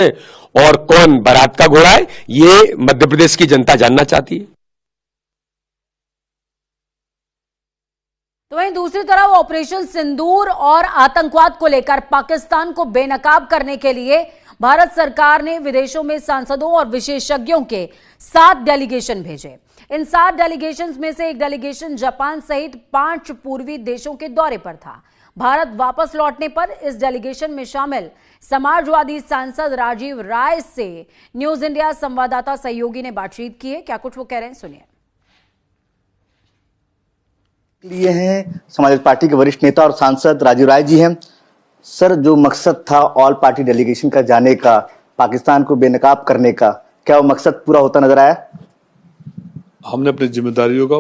और कौन बारात का घोड़ा है, ये मध्य प्रदेश की जनता जानना चाहती है। तो वहीं दूसरी तरफ ऑपरेशन सिंदूर और आतंकवाद को लेकर पाकिस्तान को बेनकाब करने के लिए भारत सरकार ने विदेशों में सांसदों और विशेषज्ञों के 7 डेलीगेशन भेजे। इन 7 डेलीगेशंस में से एक डेलीगेशन जापान सहित 5 पूर्वी देशों के दौरे पर था। भारत वापस लौटने पर इस डेलीगेशन में शामिल समाजवादी सांसद राजीव राय से न्यूज इंडिया संवाददाता सहयोगी ने बातचीत की है। क्या कुछ वो कह रहे हैं, सुनिए। लिए हैं समाजवादी पार्टी के वरिष्ठ नेता और सांसद राजीव राय जी हैं। सर, जो मकसद था ऑल पार्टी डेलीगेशन का जाने का, पाकिस्तान को बेनकाब करने का, क्या वो मकसद पूरा होता नजर आया? हमने अपनी जिम्मेदारियों का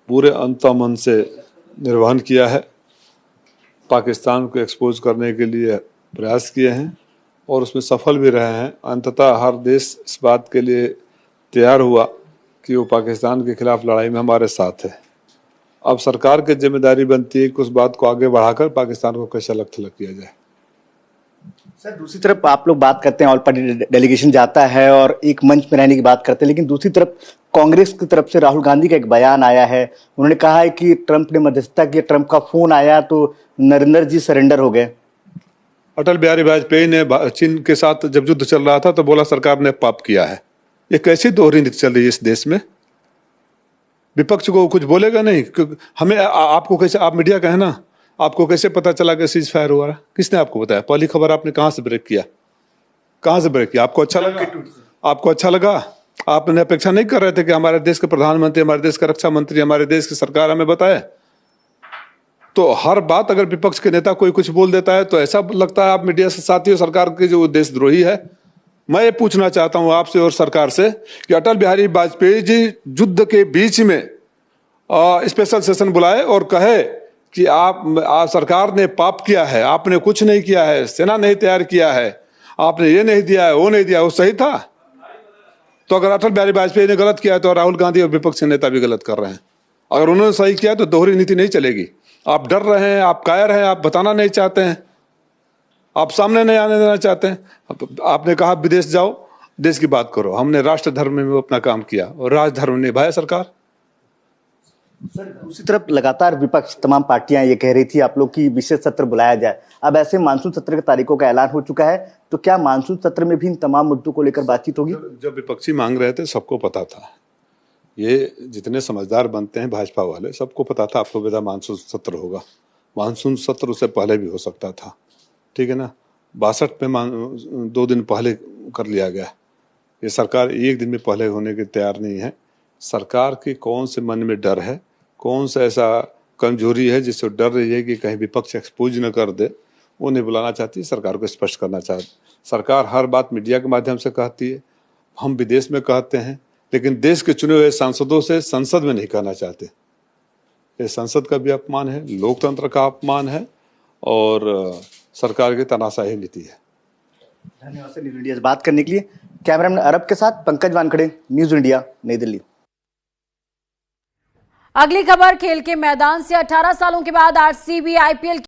पूरे अंतमन से निर्वहन किया है। पाकिस्तान को एक्सपोज करने के लिए प्रयास किए हैं और उसमें सफल भी रहे हैं। अंततः हर देश इस बात के लिए तैयार हुआ कि वो पाकिस्तान के खिलाफ लड़ाई में हमारे साथ है। अब सरकार की जिम्मेदारी बनती है कि उस बात को आगे बढ़ाकर पाकिस्तान को कैसे अलग थलग किया जाए। सर, दूसरी तरफ आप लोग बात करते हैं ऑल पार्टी डेलीगेशन जाता है और एक मंच में रहने की बात करते हैं, लेकिन दूसरी तरफ कांग्रेस की तरफ से राहुल गांधी का एक बयान आया है। उन्होंने कहा है कि ट्रंप ने मध्यस्थता की, ट्रंप का फोन आया तो नरेंद्र जी सरेंडर हो गए। अटल बिहारी वाजपेयी ने चीन के साथ जब युद्ध चल रहा था तो बोला सरकार ने पाप किया है। ये कैसी दोहरी नीति चल रही है इस देश में? विपक्ष को कुछ बोलेगा नहीं? हमें आपको कैसे, आप मीडिया का है ना, आपको कैसे पता चला कि सीज फायर हुआ? किसने आपको बताया? पहली खबर आपने कहां से ब्रेक किया? कहां से ब्रेक किया? आपको अच्छा लगा? आपको अच्छा लगा? आपने अपेक्षा नहीं कर रहे थे कि हमारे देश के प्रधानमंत्री, हमारे देश का रक्षा मंत्री, हमारे देश की सरकार हमें बताए? तो हर बात अगर विपक्ष के नेता कोई कुछ बोल देता है तो ऐसा लगता है आप मीडिया से साथियों सरकार के जो देशद्रोही है। मैं ये पूछना चाहता हूं आपसे और सरकार से कि अटल बिहारी वाजपेयी जी युद्ध के बीच में स्पेशल सेशन बुलाए और कहे कि आप सरकार ने पाप किया है, आपने कुछ नहीं किया है, सेना नहीं तैयार किया है, आपने ये नहीं दिया है, वो नहीं दिया, वो सही था? तो अगर अटल बिहारी वाजपेयी ने गलत किया है तो राहुल गांधी और विपक्ष के नेता भी गलत कर रहे हैं। अगर उन्होंने सही किया तो दोहरी नीति नहीं चलेगी। आप डर रहे हैं, आप कायर हैं, आप बताना नहीं चाहते हैं, आप सामने नहीं आने देना चाहते हैं। आपने कहा विदेश जाओ, देश की बात करो। हमने राष्ट्र धर्म में अपना काम किया और राज धर्म निभाया सरकार। सर, दूसरी तरफ लगातार विपक्ष तमाम पार्टियां ये कह रही थी आप लोग की विशेष सत्र बुलाया जाए। अब ऐसे मानसून सत्र की तारीखों का ऐलान हो चुका है, तो क्या मानसून सत्र में भी इन तमाम मुद्दों को लेकर बातचीत होगी? जब विपक्षी मांग रहे थे सबको पता था, ये जितने समझदार बनते हैं भाजपा वाले, सबको पता था आपको बेटा मानसून सत्र होगा। मानसून सत्र उससे पहले भी हो सकता था, ठीक है ना। 62 में 2 दिन पहले कर लिया गया। ये सरकार 1 दिन में पहले होने के तैयार नहीं है। सरकार के कौन से मन में डर है, कौन सा ऐसा कमजोरी है जिससे डर रही है कि कहीं विपक्ष एक्सपोज न कर दे, वो नहीं बुलाना चाहती। सरकार को स्पष्ट करना चाहती। सरकार हर बात मीडिया के माध्यम से कहती है, हम विदेश में कहते हैं, लेकिन देश के चुने हुए सांसदों से संसद में नहीं कहना चाहते। ये संसद का भी अपमान है, लोकतंत्र का अपमान है और सरकार की तानाशाही नीति है। धन्यवाद सर न्यूज इंडिया से बात करने के लिए। कैमरामैन अरब के साथ पंकज वानखड़े, न्यूज इंडिया, नई दिल्ली। अगली खबर खेल के मैदान से। 18 सालों के बाद आरसीबी आईपीएल